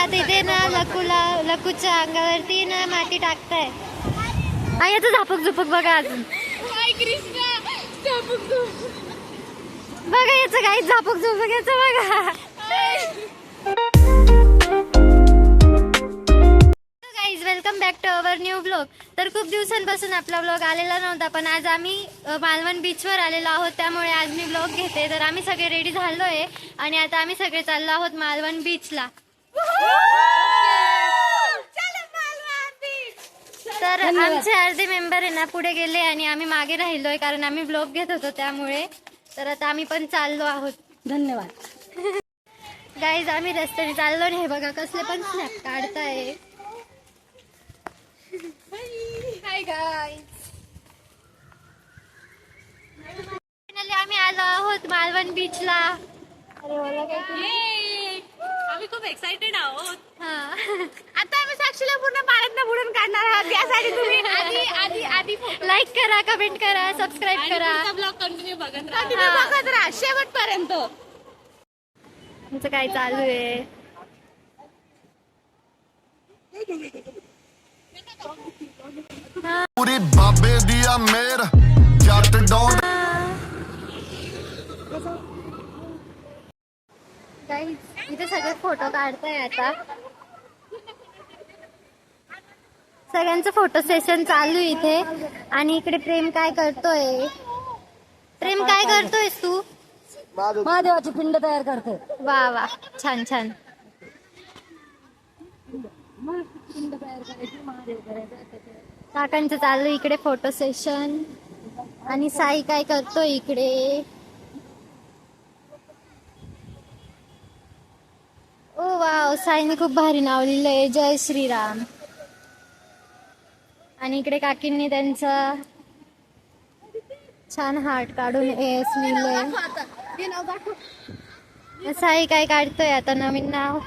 आता इथे ना लकूच्या अंगावरती ना माती टाकताय. याचं झापक झुपक बघा अजून. बघा याचं काही झापक झुपक याचं बघा. Welcome back to our new blog. तर खूप दिवसांपासून आपला ब्लॉग आलेला नव्हता, पण आज आम्ही मालवण बीचवर आलेलो आहोत, त्यामुळे आज मी ब्लॉग घेते. तर आम्ही सगळे रेडी झालोय आणि आता आम्ही सगळे चाललो आहोत मालवण बीचला. तर आमचे अर्धे मेंबर आहे ना पुढे गेले आणि आम्ही मागे राहिलोय, कारण आम्ही ब्लॉग घेत होतो त्यामुळे. तर आता आम्ही पण चाललो आहोत. धन्यवाद गाईज. आम्ही रस्त्याने चाललो नाही, बघा कसले पण स्नॅप काढताय. Hi guys. फायनली आम्ही आलो आहोत मालवण बीचला. अरे बोला काय तुम्ही? आम्ही खूप एक्साइटेड आहोत. आता आम्ही साक्षीला पूर्ण पाण्यात बुडून काढणार आहोत. त्यासाठी तुम्ही आधी लाईक करा, कमेंट करा, सबस्क्राईब करा. ब्लॉग कंटिन्यू बघत राहा शेवटपर्यंत. तुमचं काय चालू आहे? पूरी बाबे दिया मेर जट डॉट. इथे सगळे फोटो काढताय. आता सगळ्यांचं फोटो सेशन चालू इथे. आणि इकडे प्रेम काय करतोय? प्रेम काय करतोयस तू? महादेवाची पिंड तयार करते. वा वा, छान छान. काकांचं चालू इकडे फोटो सेशन. आणि साई काय करतोय इकडे? ओ वाव, साईने खूप भारी नाव लिहिलंय, जय श्रीराम. आणि इकडे काकींनी त्यांचा छान हार्ट काढून एस लिहिलंय. साई काय काढतोय आता नवीन नाव?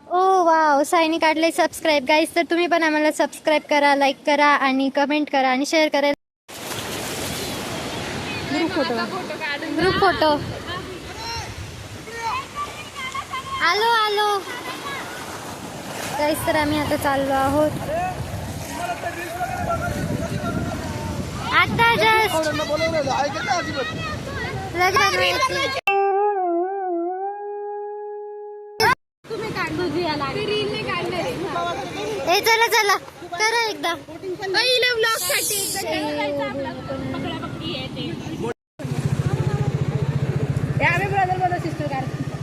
ओ वाव, साईनी काढले सबस्क्राईब. गाईज, तर तुम्ही पण आम्हाला सबस्क्राईब करा, लाईक करा आणि कमेंट करा आणि शेअर करा. Group photo. आलो आलो गाईज. तर आम्ही आता चाललो आहोत. आता जस्ट चला चला करा एकदा ब्लॉग साठी.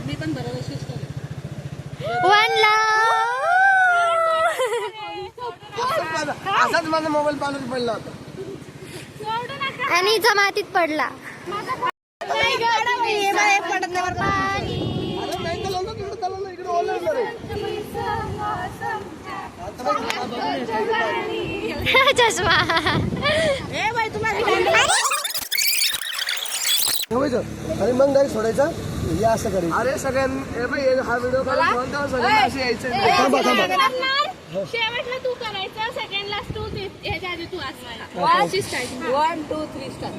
मी पण बरोबर सिस्टर. वन असाच माझा मोबाईल पाण्यात पडला होता आणि जमातीत पडला. चष्मा आणि मग डायरेक्ट सोडायचा. या असं करेल. अरे सगळ्यांना हा व्हिडिओ असे यायचं. थांबा थांबा. शेवटला तू करायचं, सेकंडला तू, ह्याच्या आधी तू असवायला. 1 2 3 स्टार्ट.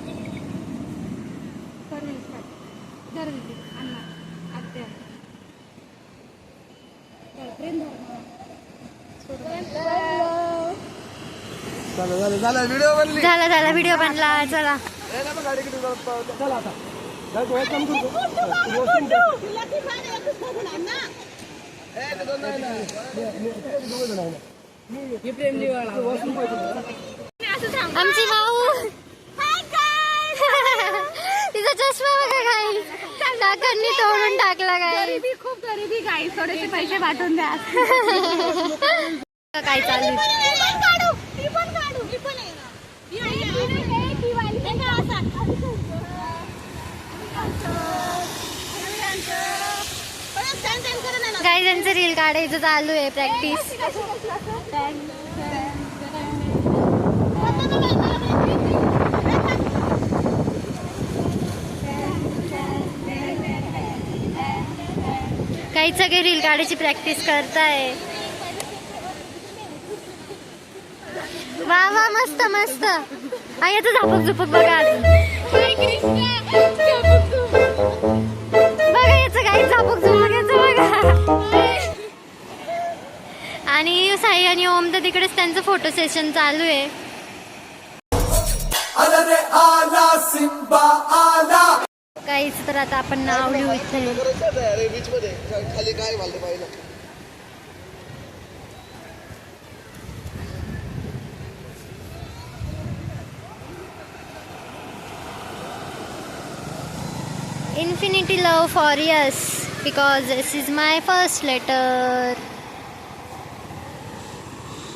झाला व्हिडिओ बनली. झाला व्हिडिओ बनला. चला चला आता आमची भाऊ. तिचा चष्मा बघा काही काकांनी तोडून टाकला. काय खूप गरीबी गाई. थोडेसे पैसे पाठवून द्या. काय चालू? काही त्यांचं रील काढायचं चालू आहे. प्रॅक्टिस. काही सगळे रील काढायची प्रॅक्टिस करताय. वा वा मस्त मस्त. याचं झापक झुपक बघा अजून. बघा याचं काही झापक झुपक याचं बघा. आणि साई आणि ओम तर तिकडेच त्यांचं फोटो सेशन चालू आहे. काहीच तर आता आपण नाव लिहू इथे. बीच मध्ये खाली काय घालते पाहिलं. Infinity love for yes, because this is my first letter.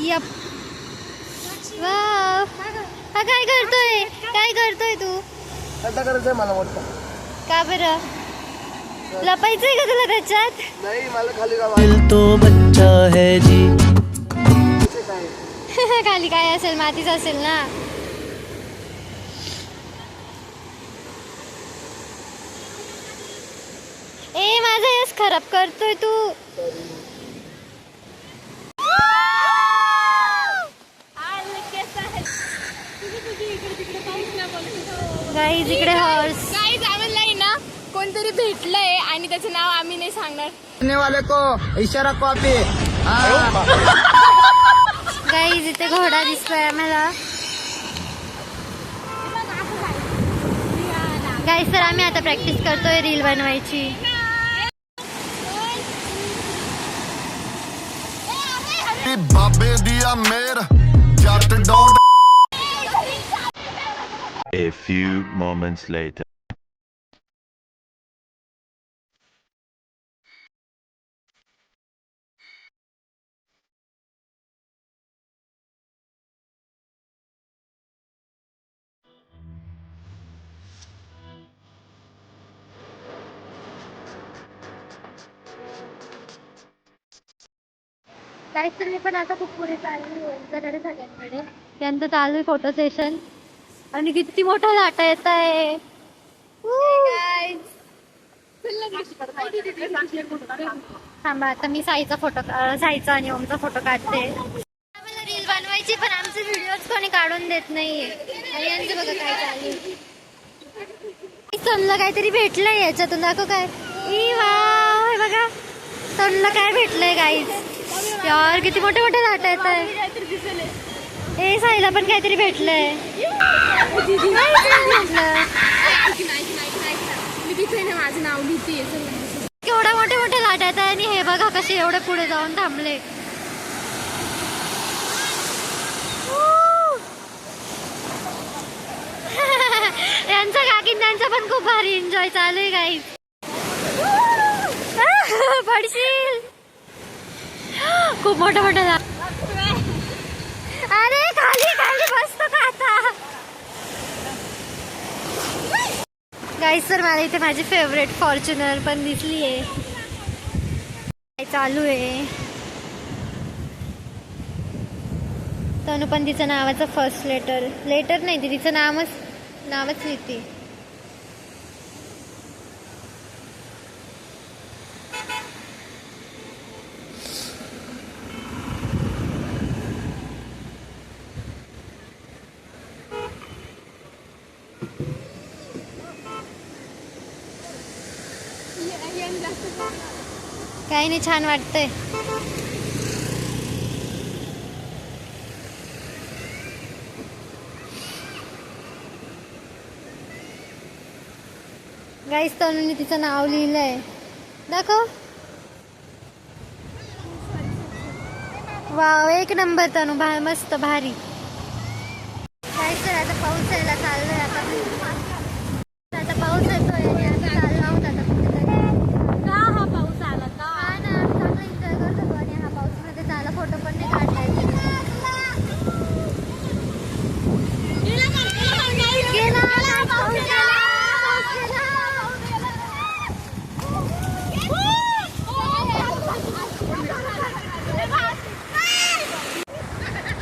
Yup. Wow. हा काय करतोय? काय करतोय तू? आता करायचंय मला वाटतं. का बरं? लपायचंय का तुला त्याच्यात? नाही मला खाली दिल तो बच्चा है जी. खाली काय असेल? मातीच असेल ना. ए माझा यश खराब करतोय तू. गाईज इकडे हॉर्स. गाईज आम्हाला आहे ना कोणतरी भेटलंय आणि त्याचं नाव आम्ही नाही सांगणार. वाले को इशारा कॉपी. गाईज इथे घोडा दिसतोय आम्हाला. गाईज तर आम्ही आता प्रॅक्टिस करतोय रील बनवायची. बाबे दिया मेर जट डोंट. A few moments later. Guys तर मी पण आता खूप पुढे चालली आहे सगळ्यांकडे. त्यांचं चालू आहे फोटो सेशन आणि किती मोठा लाटा येत आहे. थांबा आता मी साईचा साईचा आणि ओमचा फोटो काढते. आम्हाला रील बनवायची पण आमचे व्हिडिओज कोणी काढून देत नाहीये. आणि यांचं बघा काय चालू. सोनला काहीतरी भेटलंय याच्यातून. दाखव काय. ई वाव हे बघा सोनला काय भेटलंय गाईज. यार किती मोठे मोठे लाटा येत आहे. ए साईला पण काहीतरी भेटलंय. मी तिथे ना माझं नाव लिहिते. केवढ्या मोठे मोठे लाट येत आहे आणि हे बघा कसे एवढे पुढे जाऊन थांबले. यांचा काकीन त्यांचा पण खूप भारी एन्जॉय चालू आहे गाईज. पडशील. खूप मोठं मोठं लाट. अरे खाली खाली बसतो का आता. गाईज तर मला इथे माझी फेवरेट फॉर्च्युनर पण दिसली आहे. चालू आहे. तनु पण तिचं नावाचं फर्स्ट लेटर नाही ती तिचं नावच लिहिते. काही नाही छान वाटतंय. गाईस तनुने तिचं नाव लिहिलंय. दाखव. वाव एक नंबर तनु. मस्त भारी. गाईस तर आता पाऊस यायला चाललोय. आता पाऊस येतोय आणि आता चाललो आहोत आता कुठेतरी. का हा पाऊस आला का? हा ना चांगला एन्जॉय करत होतो आणि हा पाऊसमध्ये चालला फोटो पण नाही काढता येत.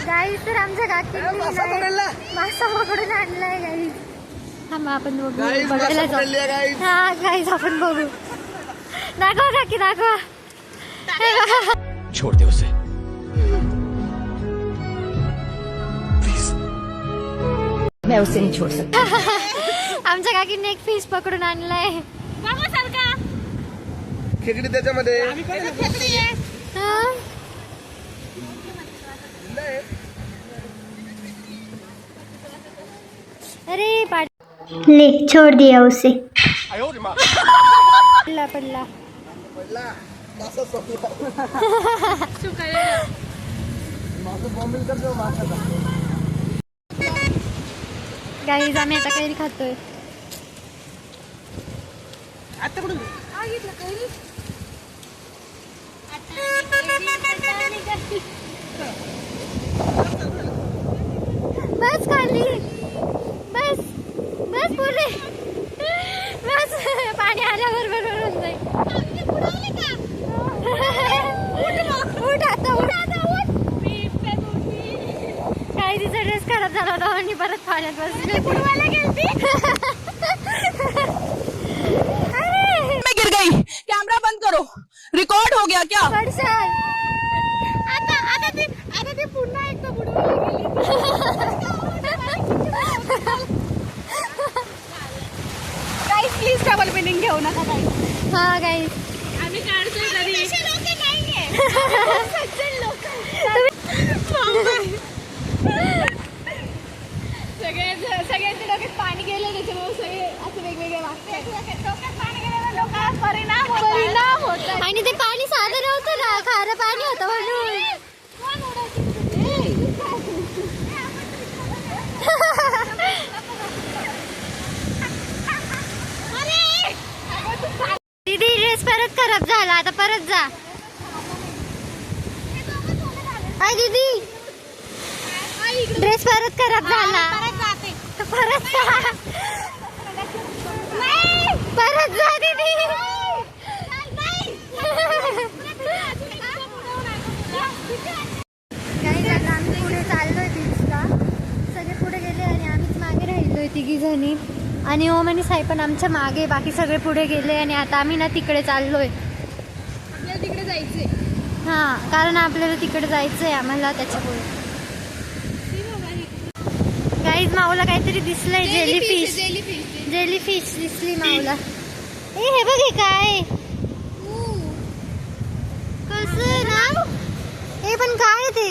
गाईस तर आमच्या काकींनी मासा पकडून आणलाय गाईस. थांबा आपण बघायला जाऊ. हा गाईस आपण बघू. दाखवा काकी दाखवा. छोड़ दे उसे. मैं उसे नहीं छोड़ सकती. आमच्या काकीने एक फिश पकडून आणलाय. बाबा सारखा खेकडी त्याच्यामध्ये हा? अरे ले छोड़ दिया उसे. पडला गाईज आम्ही आता कैरी खातोय. बस खाली बस बस पुरे बस पाणी आल्याबरोबर वरून जाईल. उठ आता उठ काही तिचा ड्रेस खराब झाला होता आणि परत पाण्यात बसले. बुडवायला गेलती. मैं गिर गई. कैमरा बंद करो. रिकॉर्ड हो गया क्या? पडशाल. आता ते पुन्हा एकदा बुडवायला गेली. गाइस प्लीज डबल मीनिंग घेऊ नका काही. हा गाईज आम्ही काढतोय तरी लोक नाहीये. सज्जन लोक सगळ्यांच्या डोक्यात पाणी गेलं त्याच्यामुळे सगळे असे वेगवेगळे वागतात. डोक्यात पाणी गेल्यावर लोकांवर परिणाम होत. आणि ते पाणी साधं नव्हतं ना, खारं पाणी होतं म्हणून. दीदी ड्रेस परत खराब झाला, आता परत जा. हाय दीदी ड्रेस परत खराब झाला. परत जा परत जा दीदी. काही आता आम्ही पुढे चाललोय बीचला. सगळे पुढे गेले आणि आम्हीच मागे राहिलोय तिघी जणी. आणि ओम आणि साई पण आमच्या मागे. बाकी सगळे पुढे गेले आणि आता आम्ही ना तिकडे चाललोय. आपल्याला तिकडे जायचंय. हा कारण आपल्याला तिकडे जायचंय आम्हाला त्याच्यामुळे. गाईज माऊला काहीतरी दिसलंय. जेलीफिश जेलीफिश दिसली माऊला. हे बघ हे काय कसं ना. हे पण काय ते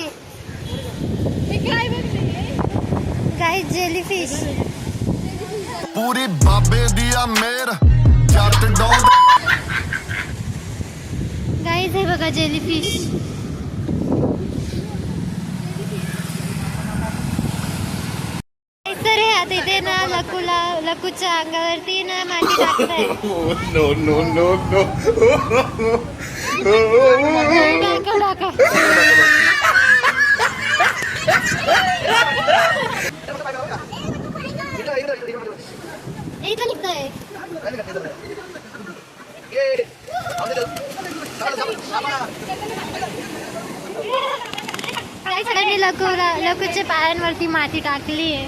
गाईज जेलीफिश. ਪੂਰੀ ਬਾਬੇ ਦੀ ਆ ਮੇਰ ਜੱਟ ਡੌਂਡ गाईज हे बघा जेलीफिश. तर हे आता इथे ना लकूच्या अंगावरती ना माती टाकताय. टाका इथं निघतंय. काही सगळ्यांनी लकूच्या पायांवरती माती टाकली आहे.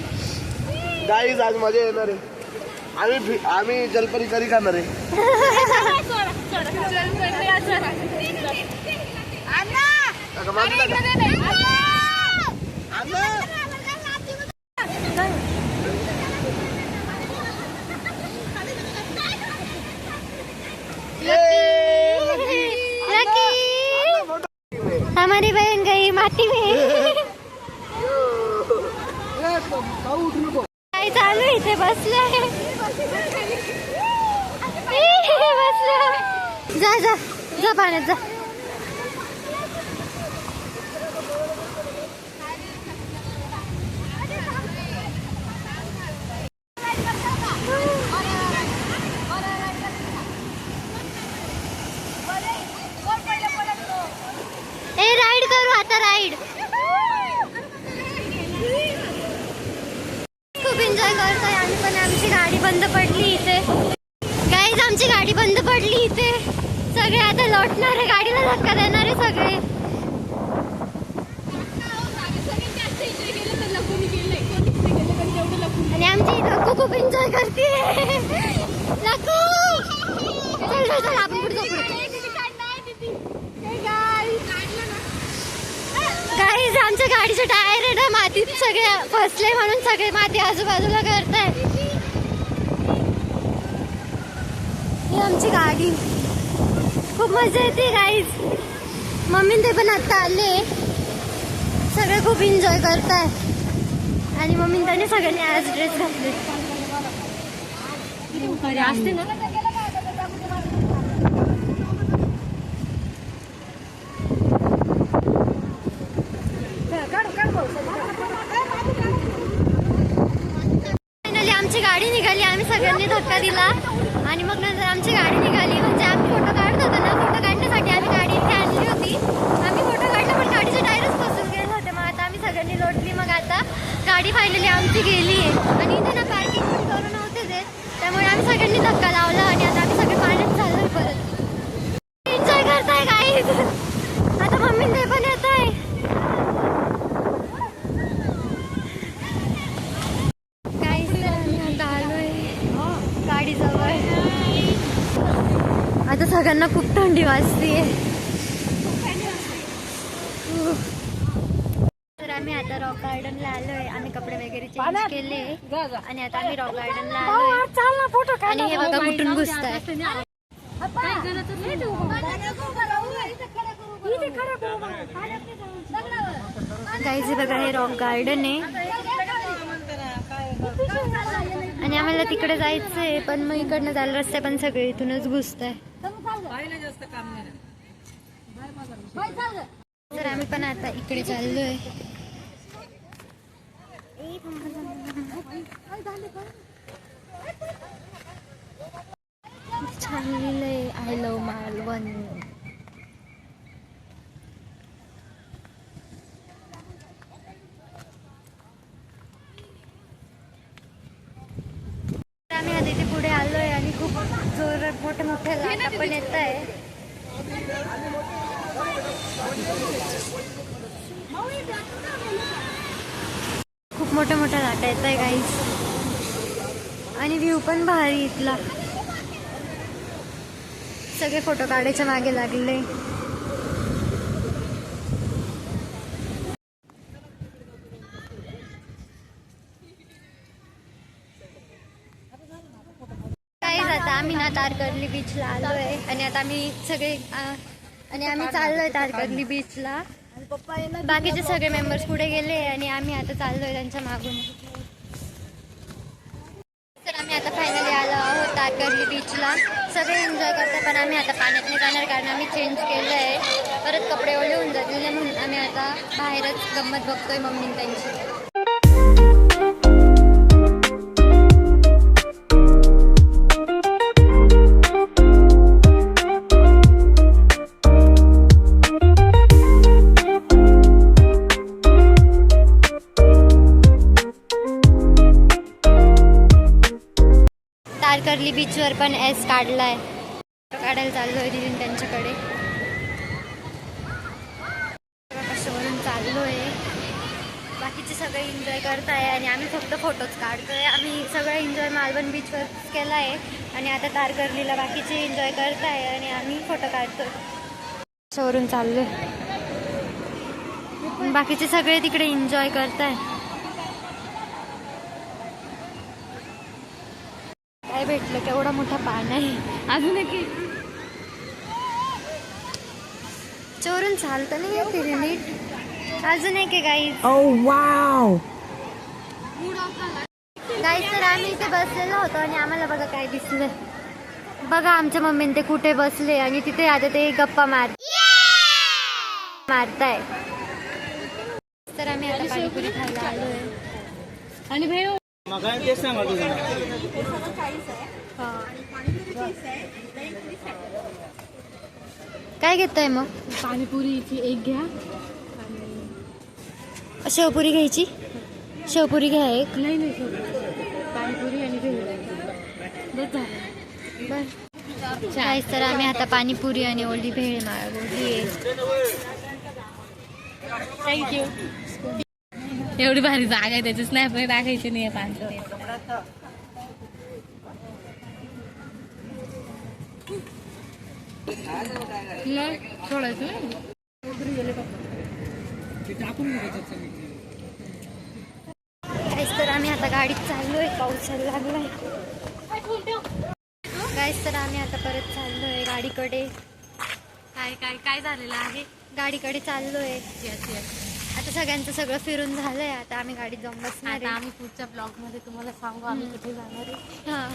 गाईज आज मजा येणार आहे. आम्ही जलपरी करी खाणार आहे. लकी हमारी बहन गई माती में. काय चालू आहे इथे बसले. जा जा जा पाण्यात जा. राईड करू आता राईड. खूप एन्जॉय करतोय आम्ही पण. आमची गाडी बंद पडली इथे. गाईज आमची गाडी बंद पडली इथे. सगळे आता लौटणार आहे. गाडीला धक्का देणार आहे सगळे. आणि आमची लकू खूप एन्जॉय करते. लकू चल चल चल आपण पुढे जाऊ. गाईज आमच्या गाडीचे टायर आहे ना मातीत सगळे फसले म्हणून सगळे माती आजूबाजूला करताय. ही आमची गाडी. खूप मजा येते गाईज. मम्मी ते पण आता आले. सगळे खूप एन्जॉय करताय आणि मम्मी त्याने सगळ्यांनी आज ड्रेस घातले. असते ना फायनली आमची गाडी निघाली. आम्ही सगळ्यांनी धक्का दिला आणि मग नंतर आमची गाडी निघाली. म्हणजे आम्ही फोटो काढत होतो ना, फोटो काढण्यासाठी आम्ही गाडी इथे आणली होती. आम्ही फोटो काढला पण गाडीचे टायरच फसून गेले होते. मग आता आम्ही सगळ्यांनी लोटली. मग आता गाडी फायनली आमची गेली आहे आणि इथे ना पार्किंग पण करू नव्हते देत. त्यामुळे आम्ही सगळ्यांनी धक्का लावला आणि आता आम्ही सगळे पाण्यात चाललोय परत. एन्जॉय करताय गाईज. आता मम्मी ते पण येत आहे. गाडीजवळ आता सगळ्यांना खूप थंडी वाजते. तर आम्ही आता रॉक गार्डनला आलोय. आम्ही कपडे वगैरे चेंज केले आणि आता आम्ही रॉक गार्डनला आलोय. आणि हे बघा कुठून घुसताय. गाईज हे बघा हे रॉक गार्डन आहे आणि आम्हाला तिकडे जायचंय पण मग इकडनं जायला रस्ते पण सगळे इथूनच घुसताय. तर आम्ही पण आता इकडे चाललोय. छान लिहिलंय आय लव्ह मालवण. आम्ही आता इथे पुढे आलोय आणि खूप जोरात मोठे मोठे लाटा पण येत आहे. खूप मोठ्या मोठ्या लाटा येत आहे गाईज आणि व्ह्यू पण भारी इथला. सगळे फोटो काढायच्या मागे लागले. आता आम्ही ना तारकर्ली बीचला आलोय आणि आता आम्ही सगळे आणि आम्ही चाललोय तारकर्ली बीचला. बाकीचे सगळे मेंबर्स पुढे गेले आणि आम्ही आता चाललोय त्यांच्या मागून. तर आम्ही आता फायनली आलो आहोत तारकर्ली बीचला. सगळे एन्जॉय करतात पण आम्ही आता पाण्यात नाही जाणार कारण आम्ही चेंज केलं आहे. परत कपडे ओले होऊन जातील म्हणून आम्ही आता बाहेरच गंमत बघतोय मम्मी त्यांची. तारकर्ली बीचवर पण एस काढलाय. काढायला चाललोय दिदीन त्यांच्याकडे. कशावरून चाललोय. बाकीचे सगळे एन्जॉय करताय आणि आम्ही फक्त फोटोज काढतोय. आम्ही सगळं एन्जॉय मालवण बीचवर केला आहे आणि आता तारकर्लीला बाकीचे एन्जॉय करताय आणि आम्ही फोटो काढतोय. कशावरून चाललोय. बाकीचे सगळे तिकडे एन्जॉय करताय. काय भेटलं केवढा मोठा पान आहे. अजून एक चोरून चालतं नाही येते रे नीट. अजून एक आहे गाईज. वाव गाईज तर आम्ही इथे बसलेलो होतो आणि आम्हाला बघा काय दिसलं. बघा आमच्या मम्मीने ते कुठे बसले आणि तिथे आता ते गप्पा मारताय. तर आम्ही आता पाणीपुरी खायला आलोय आणि भेळ काय घेताय मग. पाणीपुरीची एक घ्या. शेवपुरी घ्यायची. शेवपुरी घ्या एक. नाही पाणीपुरी आणि बर काहीच. तर आम्ही आता पाणीपुरी आणि ओली भेळ मागवली. थँक्यू. एवढी भारी जागा आहे त्याची स्नॅप टाकायची नाही पाणी. सोडायचं तर आम्ही आता गाडीत चाललोय, पाऊस यायला लागलाय गाईस. तर आम्ही आता परत चाललोय गाडीकडे. काय काय काय झालेलं आहे? गाडीकडे चाललोय. आता सगळ्यांचं सगळं फिरून झालंय. आता आम्ही गाडीत जाऊन बसणार आता आहे. आम्ही पुढच्या ब्लॉग मध्ये तुम्हाला सांगू आम्ही कुठे जाणार आहे. हा